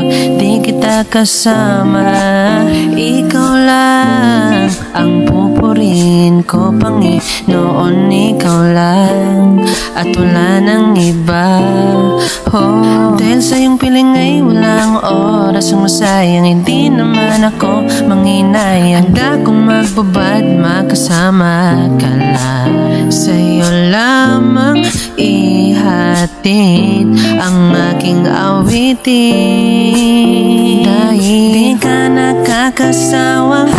di kita kasama. Ikaw lang ang pupurihin ko, Panginoon, ikaw lang at wala nang iba. Dahil sa iyong piling ay walang oras ang masayang, hindi naman ako manghinayang. Handa kong magbabad, makasama ka lang. Sa'yo lamang ihatid ang aking awitin. Dahil di ka nakakasawang